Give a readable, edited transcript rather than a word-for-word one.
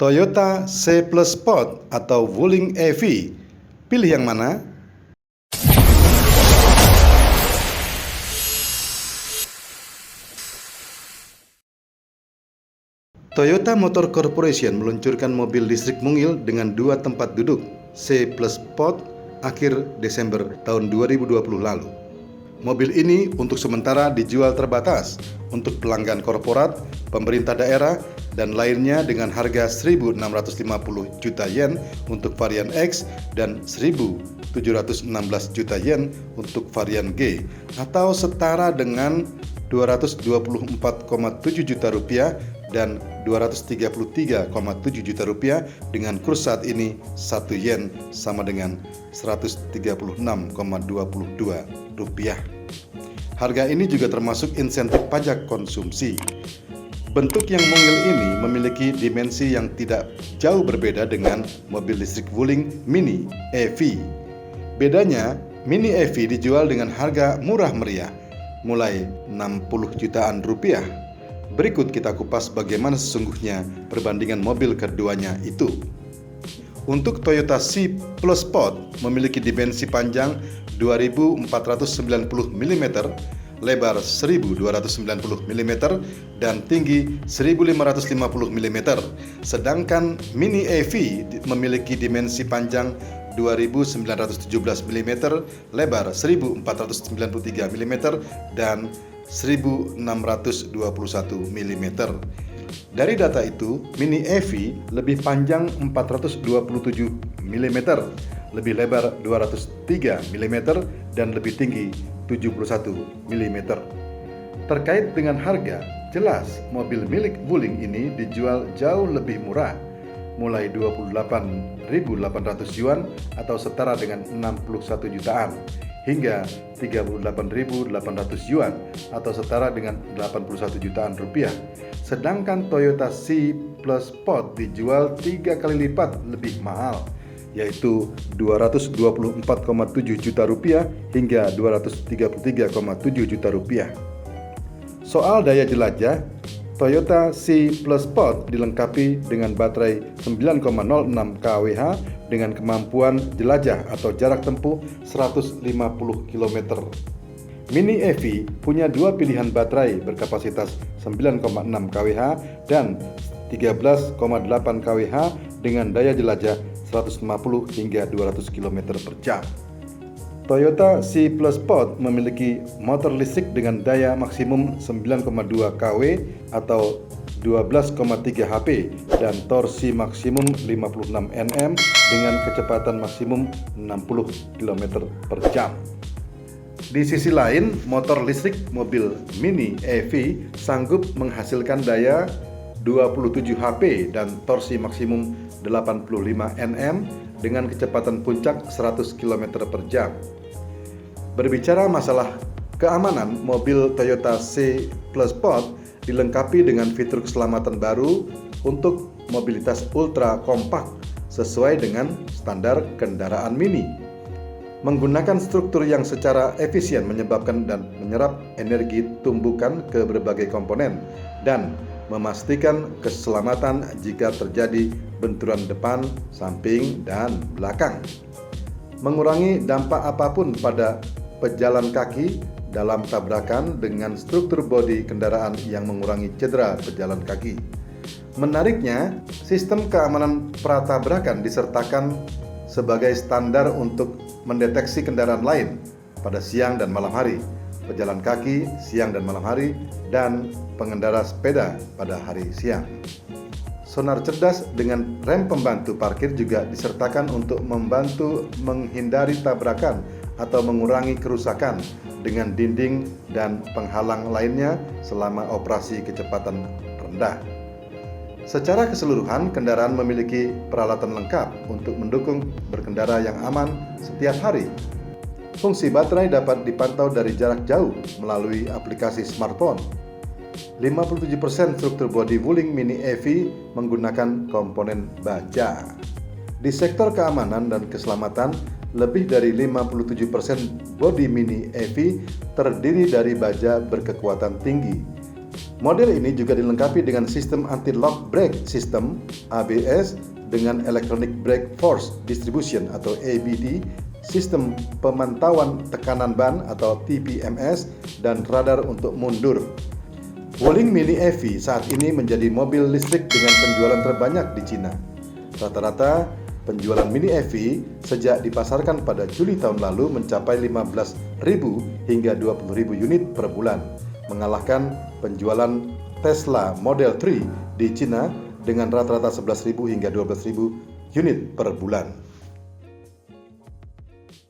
Toyota C Plus Sport atau Wuling EV, pilih yang mana? Toyota Motor Corporation meluncurkan mobil listrik mungil dengan 2 tempat duduk C Plus Sport akhir Desember tahun 2020 lalu. Mobil ini untuk sementara dijual terbatas untuk pelanggan korporat, pemerintah daerah, dan lainnya dengan harga 1.650 juta yen untuk varian X dan 1.716 juta yen untuk varian G, atau setara dengan 224,7 juta rupiah dan 233,7 juta rupiah. Dengan kurs saat ini 1 yen sama dengan 136,22 rupiah. Harga ini juga termasuk insentif pajak konsumsi. Bentuk yang mungil ini memiliki dimensi yang tidak jauh berbeda dengan mobil listrik Wuling Mini EV. Bedanya, Mini EV dijual dengan harga murah meriah, mulai 60 jutaan rupiah. Berikut kita kupas bagaimana sesungguhnya perbandingan mobil keduanya itu. Untuk Toyota C Plus Sport memiliki dimensi panjang 2.490 mm, lebar 1.290 mm, dan tinggi 1.550 mm. Sedangkan Mini EV memiliki dimensi panjang 2.917 mm, lebar 1.493 mm, dan 1.621 mm. Dari data itu, Mini EV lebih panjang 427 mm, lebih lebar 203 mm, dan lebih tinggi 71 mm. Terkait dengan harga, jelas mobil milik Wuling ini dijual jauh lebih murah, mulai 28.800 yuan atau setara dengan 61 jutaan, hingga 38.800 yuan atau setara dengan 81 jutaan rupiah. Sedangkan Toyota C Plus Sport dijual 3 kali lipat lebih mahal, yaitu 224,7 juta rupiah hingga 233,7 juta rupiah. Soal daya jelajah, Toyota C Plus Sport dilengkapi dengan baterai 9,06 kWh dengan kemampuan jelajah atau jarak tempuh 150 km. Mini EV punya 2 pilihan baterai berkapasitas 9,6 kWh dan 13,8 kWh dengan daya jelajah 150 hingga 200 km per jam. Toyota C Plus Sport memiliki motor listrik dengan daya maksimum 9,2 kW atau 12,3 HP dan torsi maksimum 56 Nm dengan kecepatan maksimum 60 km per jam. Di sisi lain, motor listrik mobil Mini EV sanggup menghasilkan daya 27 HP dan torsi maksimum 85 Nm dengan kecepatan puncak 100 km per jam. Berbicara masalah keamanan, mobil Toyota C Plus Sport dilengkapi dengan fitur keselamatan baru untuk mobilitas ultra kompak sesuai dengan standar kendaraan mini. Menggunakan struktur yang secara efisien menyebabkan dan menyerap energi tumbukan ke berbagai komponen dan memastikan keselamatan jika terjadi benturan depan, samping, dan belakang. Mengurangi dampak apapun pada pejalan kaki dalam tabrakan dengan struktur bodi kendaraan yang mengurangi cedera pejalan kaki. Menariknya, sistem keamanan pratabrakan disertakan sebagai standar untuk mendeteksi kendaraan lain pada siang dan malam hari, pejalan kaki siang dan malam hari, dan pengendara sepeda pada hari siang. Sonar cerdas dengan rem pembantu parkir juga disertakan untuk membantu menghindari tabrakan atau mengurangi kerusakan dengan dinding dan penghalang lainnya selama operasi kecepatan rendah. Secara keseluruhan, kendaraan memiliki peralatan lengkap untuk mendukung berkendara yang aman setiap hari. Fungsi baterai dapat dipantau dari jarak jauh melalui aplikasi smartphone. 57% struktur bodi Wuling Mini EV menggunakan komponen baja. Di sektor keamanan dan keselamatan, lebih dari 57% bodi Mini EV terdiri dari baja berkekuatan tinggi. Model ini juga dilengkapi dengan sistem anti-lock brake system ABS dengan electronic brake force distribution atau EBD, sistem pemantauan tekanan ban atau TPMS, dan radar untuk mundur. Wuling Mini EV saat ini menjadi mobil listrik dengan penjualan terbanyak di Cina. Rata-rata penjualan Mini EV sejak dipasarkan pada Juli tahun lalu mencapai 15.000 hingga 20.000 unit per bulan, mengalahkan penjualan Tesla Model 3 di Cina dengan rata-rata 11.000 hingga 12.000 unit per bulan.